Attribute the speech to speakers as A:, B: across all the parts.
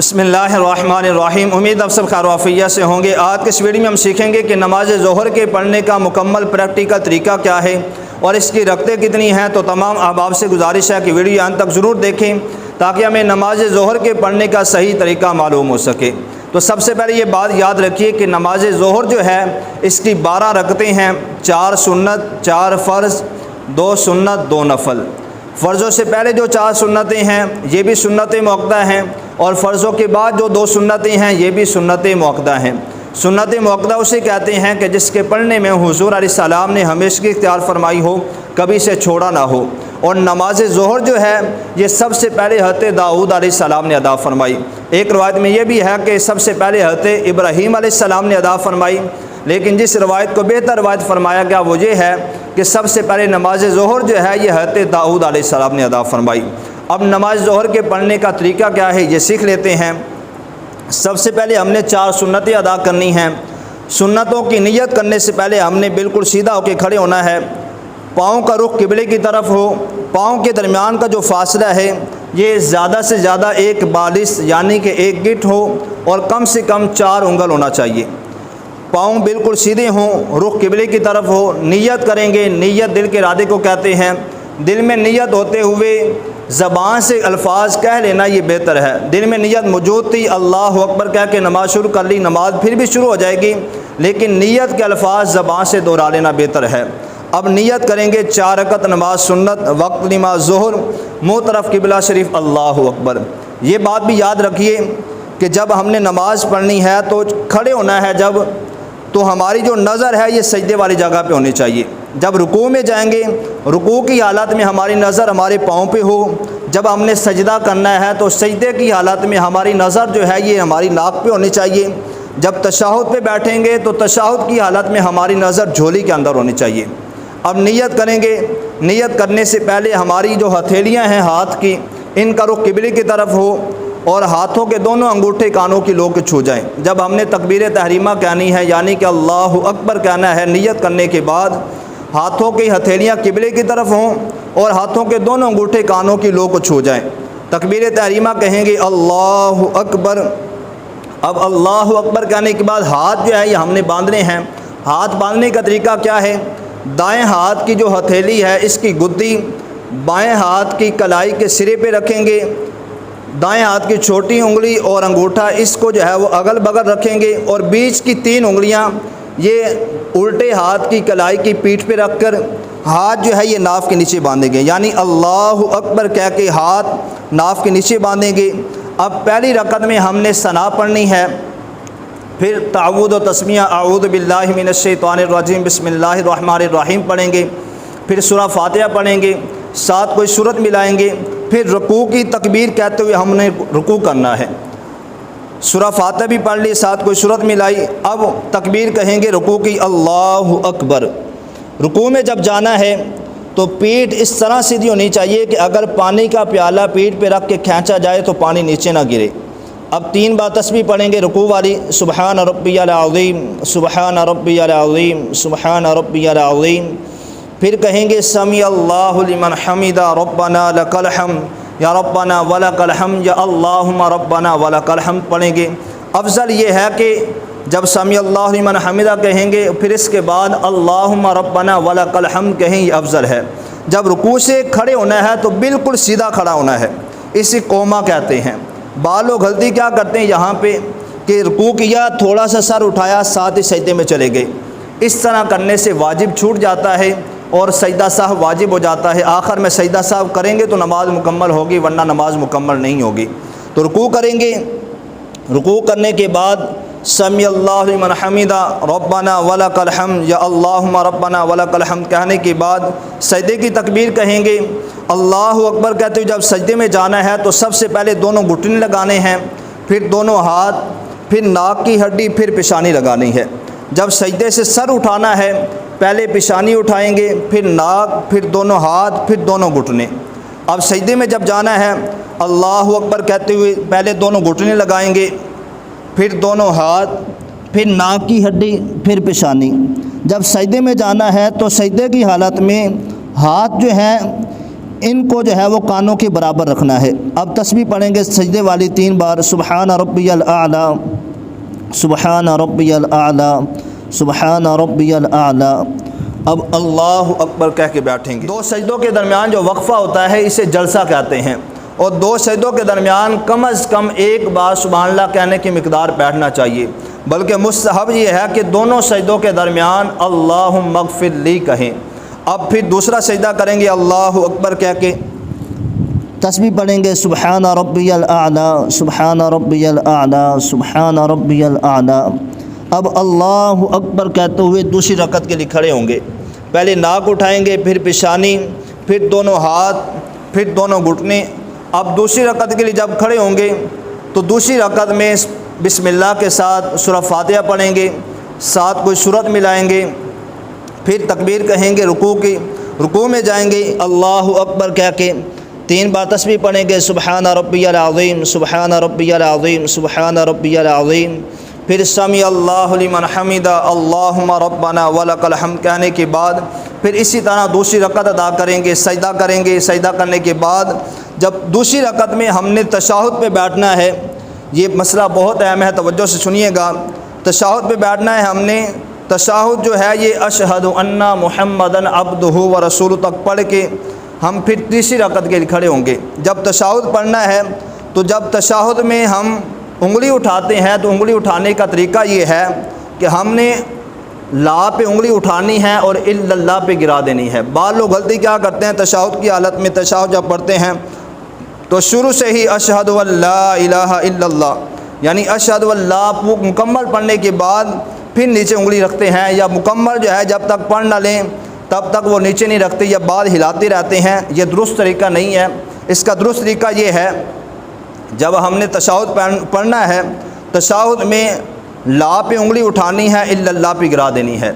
A: بسم اللہ الرحمن الرحیم۔ امید آپ سب خیر و عافیت سے ہوں گے۔ آج کے اس ویڈیو میں ہم سیکھیں گے کہ نماز ظہر کے پڑھنے کا مکمل پریکٹیکل طریقہ کیا ہے اور اس کی رکعتیں کتنی ہیں۔ تو تمام احباب سے گزارش ہے کہ ویڈیو یہاں تک ضرور دیکھیں تاکہ ہمیں نماز ظہر کے پڑھنے کا صحیح طریقہ معلوم ہو سکے۔ تو سب سے پہلے یہ بات یاد رکھیے کہ نماز ظہر جو ہے اس کی 12 رکعتیں ہیں، 4 سنت، 4 فرض، 2 سنت، 2 نفل۔ فرضوں سے پہلے جو 4 سنتیں ہیں یہ بھی سنت مؤکدہ ہیں، اور فرضوں کے بعد جو 2 سنتیں ہیں یہ بھی سنت مؤکدہ ہیں۔ سنت مؤکدہ اسے کہتے ہیں کہ جس کے پڑھنے میں حضور علیہ السلام نے ہمیشگی اختیار فرمائی ہو، کبھی سے چھوڑا نہ ہو۔ اور نماز ظہر جو ہے یہ سب سے پہلے حضرت داؤد علیہ السلام نے ادا فرمائی۔ ایک روایت میں یہ بھی ہے کہ سب سے پہلے حضرت ابراہیم علیہ السلام نے ادا فرمائی، لیکن جس روایت کو بہتر روایت فرمایا گیا وہ یہ ہے کہ سب سے پہلے نماز ظہر جو ہے یہ حضرت داؤد علیہ السلام نے ادا فرمائی۔ اب نماز ظہر کے پڑھنے کا طریقہ کیا ہے یہ سیکھ لیتے ہیں۔ سب سے پہلے ہم نے 4 سنتیں ادا کرنی ہیں۔ سنتوں کی نیت کرنے سے پہلے ہم نے بالکل سیدھا ہو کے کھڑے ہونا ہے، پاؤں کا رخ قبلے کی طرف ہو، پاؤں کے درمیان کا جو فاصلہ ہے یہ زیادہ سے زیادہ 1 بالش یعنی کہ 1 گٹ ہو، اور کم سے کم 4 انگل ہونا چاہیے۔ پاؤں بالکل سیدھے ہوں، رخ قبلے کی طرف ہو، نیت کریں گے۔ نیت دل کے ارادے کو کہتے ہیں۔ دل میں نیت ہوتے ہوئے زبان سے الفاظ کہہ لینا یہ بہتر ہے۔ دل میں نیت موجود تھی، اللہ اکبر کہہ کے نماز شروع کر لی، نماز پھر بھی شروع ہو جائے گی، لیکن نیت کے الفاظ زبان سے دہرا لینا بہتر ہے۔ اب نیت کریں گے 4 رکعت نماز سنت، وقت نماز ظہر، منہ طرف قبلہ شریف، اللہ اکبر۔ یہ بات بھی یاد رکھیے کہ جب ہم نے نماز پڑھنی ہے تو کھڑے ہونا ہے جب، تو ہماری جو نظر ہے یہ سجدے والی جگہ پہ ہونی چاہیے۔ جب رکوع میں جائیں گے، رکوع کی حالت میں ہماری نظر ہمارے پاؤں پہ ہو۔ جب ہم نے سجدہ کرنا ہے تو سجدے کی حالت میں ہماری نظر جو ہے یہ ہماری ناک پہ ہونی چاہیے۔ جب تشہد پہ بیٹھیں گے تو تشہد کی حالت میں ہماری نظر جھولی کے اندر ہونی چاہیے۔ اب نیت کریں گے۔ نیت کرنے سے پہلے ہماری جو ہتھیلیاں ہیں ہاتھ کی، ان کا رخ قبلے کی طرف ہو، اور ہاتھوں کے دونوں انگوٹھے کانوں کی لو کے چھو جائیں۔ جب ہم نے تکبیر تحریمہ کہنی ہے یعنی کہ اللہ اکبر کہنا ہے، نیت کرنے کے بعد ہاتھوں کی ہتھیلیاں قبلے کی طرف ہوں اور ہاتھوں کے دونوں انگوٹھے کانوں کی لو کو چھو جائیں۔ تکبیر تحریمہ کہیں گے اللہ اکبر۔ اب اللہ اکبر کہنے کے بعد ہاتھ جو ہے یہ ہم نے باندھنے ہیں۔ ہاتھ باندھنے کا طریقہ کیا ہے؟ دائیں ہاتھ کی جو ہتھیلی ہے اس کی گدی بائیں ہاتھ کی کلائی کے سرے پہ رکھیں گے، دائیں ہاتھ کی چھوٹی انگلی اور انگوٹھا اس کو جو ہے وہ اگل بغل رکھیں گے، اور بیچ کی 3 انگلیاں یہ الٹے ہاتھ کی کلائی کی پیٹھ پہ رکھ کر ہاتھ جو ہے یہ ناف کے نیچے باندھیں گے، یعنی اللہ اکبر کہہ کے ہاتھ ناف کے نیچے باندھیں گے۔ اب پہلی رکعت میں ہم نے ثنا پڑھنی ہے، پھر تعوذ و تسمیہ اعوذ باللہ من الشیطان الرجیم بسم اللہ الرحمن الرحیم پڑھیں گے، پھر سورہ فاتحہ پڑھیں گے، ساتھ کوئی سورت ملائیں گے، پھر رکوع کی تکبیر کہتے ہوئے ہم نے رکوع کرنا ہے۔ سورہ فاتحہ بھی پڑھ لی، ساتھ کوئی سورت ملائی، اب تکبیر کہیں گے رکوع کی، اللہ اکبر۔ رکوع میں جب جانا ہے تو پیٹھ اس طرح سیدھی ہونی چاہیے کہ اگر پانی کا پیالہ پیٹھ پہ رکھ کے کھینچا جائے تو پانی نیچے نہ گرے۔ اب 3 بار تسبیح پڑھیں گے رکوع والی، سبحان ربی العظیم، سبحان ربی العظیم، سبحان ربی العظیم۔ پھر کہیں گے سمیع اللہ لمن حمدہ، ربنا لک الحمد، یا ربنا ولک الحمد، یا اللہم ربنا ولک الحمد پڑھیں گے۔ افضل یہ ہے کہ جب سمیع اللہ لمن حمدہ کہیں گے پھر اس کے بعد اللہم ربنا ولک الحمد کہیں، یہ افضل ہے۔ جب رکوع سے کھڑے ہونا ہے تو بالکل سیدھا کھڑا ہونا ہے، اسی قوما کہتے ہیں۔ بعض لوگ غلطی کیا کرتے ہیں یہاں پہ کہ رکوع کیا، تھوڑا سا سر اٹھایا، ساتھ ہی سجدے میں چلے گئے۔ اس طرح کرنے سے واجب چھوٹ جاتا ہے اور سجدہ سہو واجب ہو جاتا ہے۔ آخر میں سجدہ سہو کریں گے تو نماز مکمل ہوگی، ورنہ نماز مکمل نہیں ہوگی۔ تو رکوع کریں گے، رکوع کرنے کے بعد سمیع اللہ لمن حمدہ، ربنا ولک الحمد، یا اللہم ربنا ولک الحمد کہنے کے بعد سجدے کی تکبیر کہیں گے، اللہ اکبر کہتے ہوئے جب سجدے میں جانا ہے تو سب سے پہلے دونوں گھٹنے لگانے ہیں، پھر دونوں ہاتھ، پھر ناک کی ہڈی، پھر پیشانی لگانی ہے۔ جب سجدے سے سر اٹھانا ہے پہلے پیشانی اٹھائیں گے، پھر ناک، پھر دونوں ہاتھ، پھر دونوں گھٹنے۔ اب سجدے میں جب جانا ہے اللہ اکبر کہتے ہوئے پہلے دونوں گھٹنے لگائیں گے، پھر دونوں ہاتھ، پھر ناک کی ہڈی، پھر پیشانی۔ جب سجدے میں جانا ہے تو سجدے کی حالت میں ہاتھ جو ہیں ان کو جو ہے وہ کانوں کے برابر رکھنا ہے۔ اب تسبیح پڑھیں گے سجدے والی 3 بار، سبحان ربی الاعلیٰ، سبحان ربی الاعلیٰ، سبحان ربی الاعلیٰ۔ اب اللہ اکبر کہہ کے بیٹھیں گے۔ 2 سجدوں کے درمیان جو وقفہ ہوتا ہے اسے جلسہ کہتے ہیں، اور 2 سجدوں کے درمیان کم از کم 1 بار سبحان اللہ کہنے کی مقدار بیٹھنا چاہیے، بلکہ مستحب یہ ہے کہ دونوں سجدوں کے درمیان اللہم اغفر لی کہیں۔ اب پھر دوسرا سجدہ کریں گے اللہ اکبر کہہ کے، تسبیح پڑھیں گے سبحان ربی الاعلیٰ، سبحان ربی الاعلیٰ، سبحان ربی الاعلیٰ۔ اب اللہ اکبر کہتے ہوئے دوسری رکعت کے لیے کھڑے ہوں گے۔ پہلے ناک اٹھائیں گے، پھر پیشانی، پھر دونوں ہاتھ، پھر دونوں گھٹنے۔ اب دوسری رکعت کے لیے جب کھڑے ہوں گے تو دوسری رکعت میں بسم اللہ کے ساتھ سورہ فاتحہ پڑھیں گے، ساتھ کوئی سورت ملائیں گے، پھر تکبیر کہیں گے رکوع کی، رکوع میں جائیں گے اللہ اکبر کہہ کے 3 بار تسبیح پڑھیں گے سبحان ربی العظیم، سبحان ربی العظیم، سبحان ربی العظیم۔ پھر سمیع اللہ لمن حمدہ، اللہم ربنا ولک الحمد کہنے کے بعد پھر اسی طرح دوسری رکعت ادا کریں گے، سجدہ کریں گے۔ سجدہ کرنے کے بعد جب دوسری رکعت میں ہم نے تشہد پہ بیٹھنا ہے، یہ مسئلہ بہت اہم ہے، توجہ سے سنیے گا۔ تشہد پہ بیٹھنا ہے ہم نے، تشہد جو ہے یہ اشہد ان محمدًا عبدہ ورسولہ تک پڑھ کے ہم پھر تیسری رکعت کے لیے کھڑے ہوں گے۔ جب تشہد پڑھنا ہے تو جب تشہد میں ہم انگلی اٹھاتے ہیں تو انگلی اٹھانے کا طریقہ یہ ہے کہ ہم نے لا پہ انگلی اٹھانی ہے اور الا اللہ پہ گرا دینی ہے۔ بعض لوگ غلطی کیا کرتے ہیں، تشہد کی حالت میں تشہد جب پڑھتے ہیں تو شروع سے ہی اشہد ان لا الہ الا اللہ، یعنی اشہد ان لا مکمل پڑھنے کے بعد پھر نیچے انگلی رکھتے ہیں، یا مکمل جو ہے جب تک پڑھ نہ لیں تب تک وہ نیچے نہیں رکھتے، یا بعد ہلاتے رہتے ہیں۔ یہ درست طریقہ نہیں ہے۔ اس کا درست طریقہ یہ ہے، جب ہم نے تشہد پڑھنا ہے، تشہد میں لا پہ انگلی اٹھانی ہے، الا اللہ پہ گرا دینی ہے،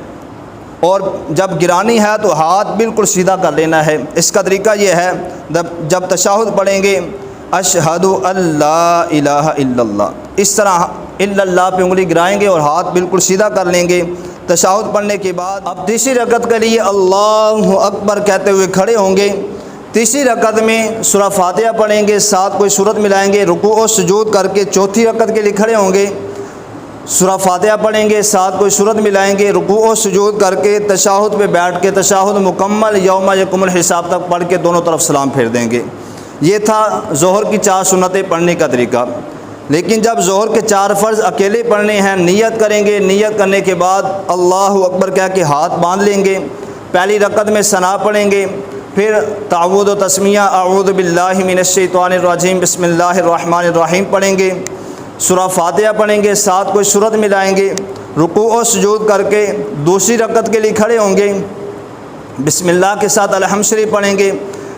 A: اور جب گرانی ہے تو ہاتھ بالکل سیدھا کر لینا ہے۔ اس کا طریقہ یہ ہے، جب تشہد پڑھیں گے اشہد ان لا الہ الا اللہ، اس طرح الا اللہ پہ انگلی گرائیں گے اور ہاتھ بالکل سیدھا کر لیں گے۔ تشہد پڑھنے کے بعد اب تیسری رکعت کے لیے اللہ اکبر کہتے ہوئے کھڑے ہوں گے۔ تیسری رکعت میں سورہ فاتحہ پڑھیں گے، ساتھ کوئی سورت ملائیں گے، رکوع و سجود کر کے چوتھی رکعت کے لیے کھڑے ہوں گے، سورہ فاتحہ پڑھیں گے، ساتھ کوئی سورت ملائیں گے، رکوع و سجود کر کے تشہد پہ بیٹھ کے تشہد مکمل یوم یقوم الحساب تک پڑھ کے دونوں طرف سلام پھیر دیں گے۔ یہ تھا ظہر کی 4 سنتیں پڑھنے کا طریقہ۔ لیکن جب ظہر کے 4 فرض اکیلے پڑھنے ہیں، نیت کریں گے، نیت کرنے کے بعد اللہ اکبر کہہ کے ہاتھ باندھ لیں گے۔ پہلی رکعت میں ثنا پڑھیں گے، پھر تعوذ و تسمیہ اعوذ باللہ من الشیطان الرجیم بسم اللہ الرحمن الرحیم پڑھیں گے، سورہ فاتحہ پڑھیں گے، ساتھ کوئی سورت ملائیں گے، رکوع و سجود کر کے دوسری رکعت کے لیے کھڑے ہوں گے، بسم اللہ کے ساتھ الحمد شریف پڑھیں گے،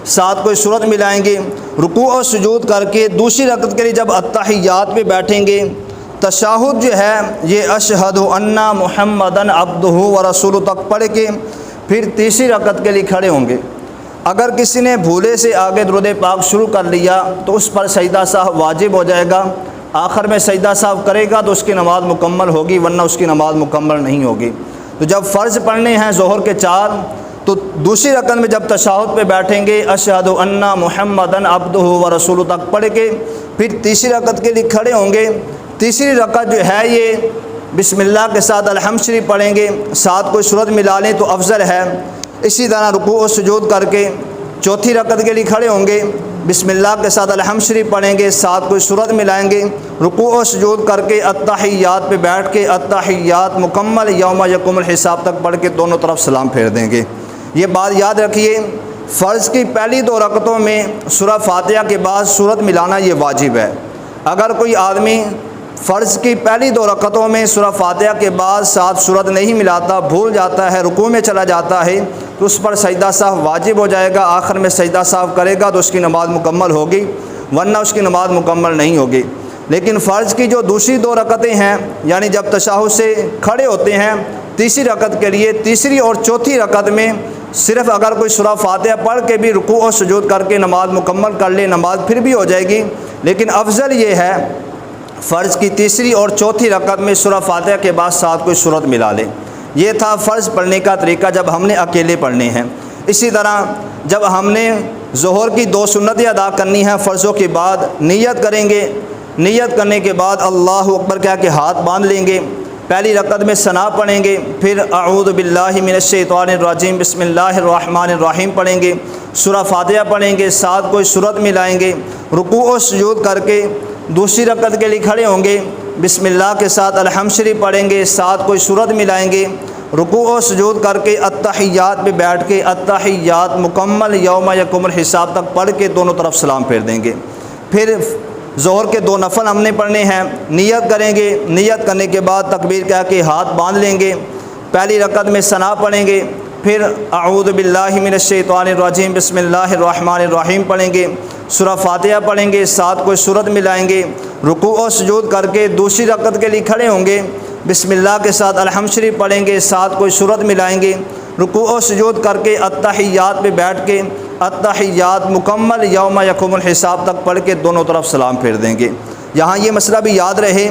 A: ساتھ کوئی سورت ملائیں گے، رکوع و سجود کر کے دوسری رکعت کے لیے جب التحیات پہ بیٹھیں گے، تشہد جو ہے یہ اشہد ان محمدًا عبدہ ورسولہ تک پڑھ کے پھر تیسری رکعت کے لیے کھڑے ہوں گے۔ اگر کسی نے بھولے سے آگے درود پاک شروع کر لیا تو اس پر سجدہ سہو واجب ہو جائے گا، آخر میں سجدہ سہو کرے گا تو اس کی نماز مکمل ہوگی، ورنہ اس کی نماز مکمل نہیں ہوگی۔ تو جب فرض پڑھنے ہیں ظہر کے 4 تو دوسری رکعت میں جب تشہد پہ بیٹھیں گے اشہد ان محمدًا عبدہ ورسولہ تک پڑھ کے پھر تیسری رکعت کے لیے کھڑے ہوں گے۔ تیسری رکعت جو ہے یہ بسم اللہ کے ساتھ الحمد شریف پڑھیں گے، ساتھ کوئی سورت ملا لیں تو افضل ہے۔ اسی طرح رکوع و سجود کر کے چوتھی رکعت کے لیے کھڑے ہوں گے، بسم اللہ کے ساتھ الحمد شریف پڑھیں گے، ساتھ کوئی سورت ملائیں گے، رکوع و سجود کر کے التحیات پہ بیٹھ کے التحیات مکمل یوم یقوم الحساب تک پڑھ کے دونوں طرف سلام پھیر دیں گے۔ یہ بات یاد رکھیے، فرض کی پہلی 2 رکعتوں میں سورہ فاتحہ کے بعد سورت ملانا یہ واجب ہے۔ اگر کوئی آدمی فرض کی پہلی 2 رکعتوں میں سورہ فاتحہ کے بعد ساتھ سورت نہیں ملاتا، بھول جاتا ہے، رکوع میں چلا جاتا ہے تو اس پر سجدہ سہو واجب ہو جائے گا، آخر میں سجدہ سہو کرے گا تو اس کی نماز مکمل ہوگی، ورنہ اس کی نماز مکمل نہیں ہوگی۔ لیکن فرض کی جو دوسری 2 رکعتیں ہیں، یعنی جب تشہد سے کھڑے ہوتے ہیں تیسری رکعت کے لیے، تیسری اور چوتھی رکعت میں صرف اگر کوئی سورہ فاتحہ پڑھ کے بھی رکوع و سجود کر کے نماز مکمل کر لے، نماز پھر بھی ہو جائے گی۔ لیکن افضل یہ ہے فرض کی تیسری اور چوتھی رکعت میں سورہ فاتحہ کے بعد ساتھ کوئی سورت ملا لے۔ یہ تھا فرض پڑھنے کا طریقہ جب ہم نے اکیلے پڑھنے ہیں۔ اسی طرح جب ہم نے ظہر کی 2 سنتیں ادا کرنی ہیں فرضوں کے بعد نیت کریں گے، نیت کرنے کے بعد اللہ اکبر کہہ کے ہاتھ باندھ لیں گے، پہلی رکعت میں ثنا پڑھیں گے، پھر اعوذ باللہ من الشیطان الرجیم بسم اللہ الرحمن الرحیم پڑھیں گے، سورہ فاتحہ پڑھیں گے، ساتھ کوئی سورت ملائیں گے، رکوع و سجود کر کے دوسری رکعت کے لیے کھڑے ہوں گے، بسم اللہ کے ساتھ الحمد شریف پڑھیں گے، ساتھ کوئی سورت ملائیں گے، رکوع و سجود کر کے التحیات پہ بیٹھ کے التحیات مکمل یوم یقوم الحساب تک پڑھ کے دونوں طرف سلام پھیر دیں گے۔ پھر ظہر کے 2 نفل ہم نے پڑھنے ہیں، نیت کریں گے، نیت کرنے کے بعد تکبیر کہہ کے ہاتھ باندھ لیں گے، پہلی رکعت میں ثنا پڑھیں گے، پھر اعوذ باللہ من الشیطان الرجیم بسم اللہ الرحمن الرحیم پڑھیں گے، سورہ فاتحہ پڑھیں گے، ساتھ کوئی سورت ملائیں گے، رکوع و سجود کر کے دوسری رکعت کے لیے کھڑے ہوں گے، بسم اللہ کے ساتھ الحمد شریف پڑھیں گے، ساتھ کوئی سورت ملائیں گے، رکوع و سجود کر کے التحیات پہ بیٹھ کے التحیات مکمل یوم یقوم الحساب تک پڑھ کے دونوں طرف سلام پھیر دیں گے۔ یہاں یہ مسئلہ بھی یاد رہے،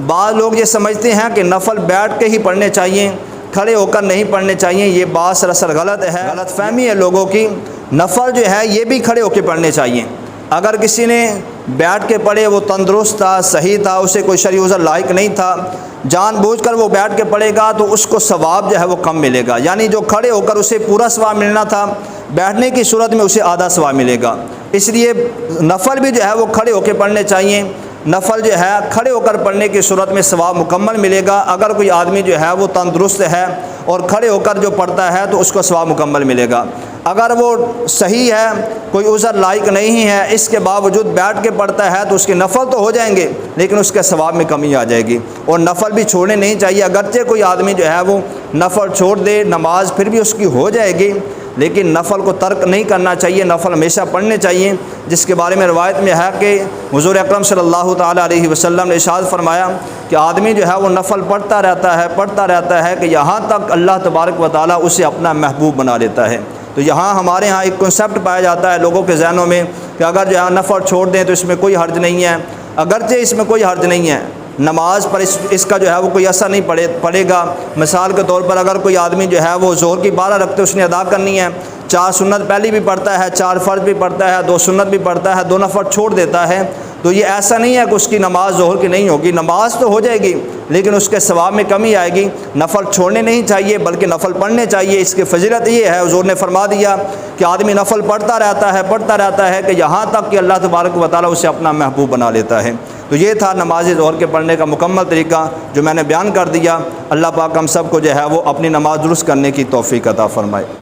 A: بعض لوگ یہ سمجھتے ہیں کہ نفل بیٹھ کے ہی پڑھنے چاہیے، کھڑے ہو کر نہیں پڑھنے چاہیے، یہ بات سراسر غلط ہے، غلط فہمی ہے لوگوں کی۔ نفل جو ہے یہ بھی کھڑے ہو کے پڑھنے چاہیے۔ اگر کسی نے بیٹھ کے پڑھے، وہ تندرست تھا، صحیح تھا، اسے کوئی شرعی عذر لاحق نہیں تھا، جان بوجھ کر وہ بیٹھ کے پڑھے گا تو اس کو ثواب جو ہے وہ کم ملے گا، یعنی جو کھڑے ہو کر اسے پورا ثواب ملنا تھا، بیٹھنے کی صورت میں اسے آدھا ثواب ملے گا۔ اس لیے نفل بھی جو ہے وہ کھڑے ہو کے پڑھنے چاہیے، نفل جو ہے کھڑے ہو کر پڑھنے کی صورت میں ثواب مکمل ملے گا۔ اگر کوئی آدمی جو ہے وہ تندرست ہے اور کھڑے ہو کر جو پڑھتا ہے تو اس کو ثواب مکمل ملے گا۔ اگر وہ صحیح ہے، کوئی عذر لاحق نہیں ہے، اس کے باوجود بیٹھ کے پڑھتا ہے تو اس کے نفل تو ہو جائیں گے لیکن اس کے ثواب میں کمی آ جائے گی۔ اور نفل بھی چھوڑنے نہیں چاہیے، اگرچہ کوئی آدمی جو ہے وہ نفل چھوڑ دے، نماز پھر بھی اس کی ہو جائے گی، لیکن نفل کو ترک نہیں کرنا چاہیے، نفل ہمیشہ پڑھنے چاہیے، جس کے بارے میں روایت میں ہے کہ حضور اکرم صلی اللہ تعالیٰ علیہ وسلم نے ارشاد فرمایا کہ آدمی جو ہے وہ نفل پڑھتا رہتا ہے کہ یہاں تک اللہ تبارک و تعالیٰ اسے اپنا محبوب بنا لیتا ہے۔ تو یہاں ہمارے ہاں ایک کنسیپٹ پایا جاتا ہے لوگوں کے ذہنوں میں کہ اگر جو ہے نفل چھوڑ دیں تو اس میں کوئی حرج نہیں ہے، اگرچہ اس میں کوئی حرج نہیں ہے، نماز پر اس کا جو ہے وہ کوئی اثر نہیں پڑے گا۔ مثال کے طور پر اگر کوئی آدمی جو ہے وہ ظہر کی 12 رکعتیں اس نے ادا کرنی ہے، 4 سنت پہلی بھی پڑھتا ہے، 4 فرض بھی پڑھتا ہے، 2 سنت بھی پڑھتا ہے، 2 نفل چھوڑ دیتا ہے، تو یہ ایسا نہیں ہے کہ اس کی نماز ظہر کی نہیں ہوگی، نماز تو ہو جائے گی لیکن اس کے ثواب میں کمی آئے گی۔ نفل چھوڑنے نہیں چاہیے بلکہ نفل پڑھنے چاہیے۔ اس کی فضیلت یہ ہے، حضور نے فرما دیا کہ آدمی نفل پڑھتا رہتا ہے کہ یہاں تک کہ اللہ تبارک و تعالیٰ اسے اپنا محبوب بنا لیتا ہے۔ تو یہ تھا نماز ظہر کے پڑھنے کا مکمل طریقہ جو میں نے بیان کر دیا۔ اللہ پاک ہم سب کو جو ہے وہ اپنی نماز درست کرنے کی توفیق عطا فرمائے۔